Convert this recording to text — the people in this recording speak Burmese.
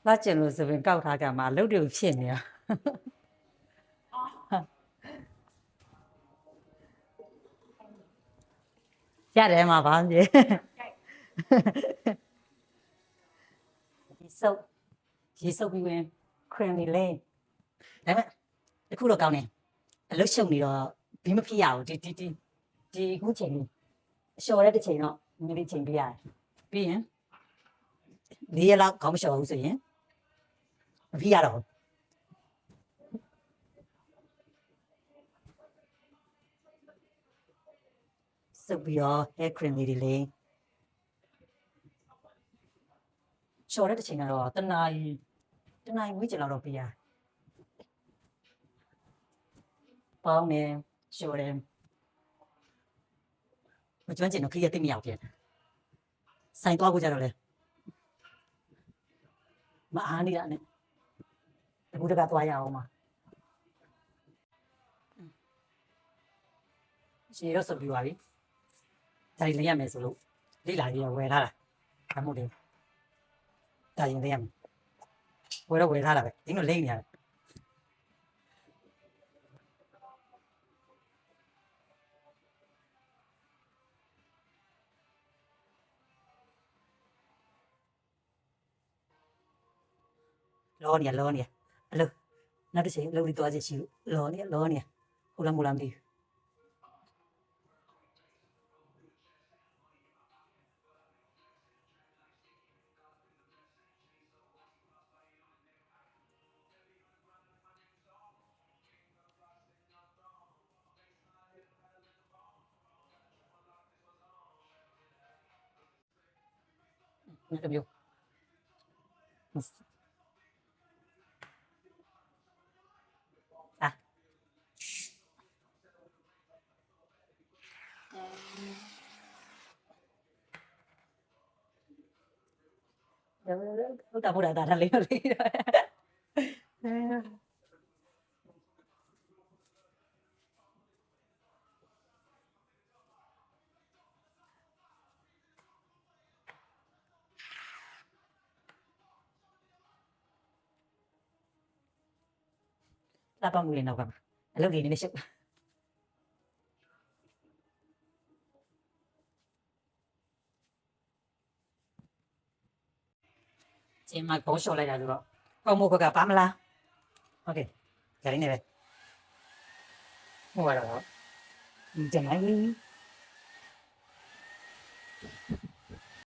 လာကျင်လို့ဆိုရင်ကောက်ထားကြမှာအလုပ်တွေဖြစ်နေရရတယ်မှာဘာမှမဖြစ်ဒီစုပ်ရေစုပ်ပြီးဝင်ခရင်နေလဲဒါပေမဲ့တခုတော့ကောင်းတယ်အလုပ်ရှုပ်နေတော့ဘီမဖြစ်ရဘူးဒီခုချိန်လေးအလျှော်တဲ့တစ်ချိန်တော့နည်းနည်းချိန်ပေးရတယ်ပြီးရင်၄ရက်လောက်ခေါင်းမလျှော်ဘူးဆိုရင်မဖြစ်ရတော့စုပ်ပြီးတော့ hair cream လေးတွေလေးလျှော်တဲ့တစ်ချိန်ကတော့တနာရီဝန်းကျင်လောက်တော့ပေးရပေါင်းတယ်လျှော်တယ်မကျွမ်းကျင်တော့ခရီးတိတ်မရောက်ပြန်ဆိုင်သွားကိုကြတော့လေမအားနေတာနဲ့တကူတကသွားရအောင်ပါရေတော့စုပ်ပြီးပါပြီဒါရင်လေးရမယ်ဆိုလို့လိလာကြီးဝယ်ထားတာဘာမို့လဲဒါရင်လေးရမယ်ဝယ်ထားတာပဲဒီလိုလိမ့်နေရတယ်လောနေအလုပ်နောက်တစ်ချိန်အလုပ်လေးသွားစီရှိလို့လောနေဟိုလားမလားမသိဘူးတမျိုးဟုတ်တာဒါလေးလာပါမလို့နောက်ကမှာအလုပ်လေးနည်းနည်းရှုပ်ကျင်းမှာခေါ်လျှော်လိုက်တာဆိုတော့ကောင်းမို့ကပါမလားโอเคဒါလေးနေပဲဟိုကတော့တင်လိုက်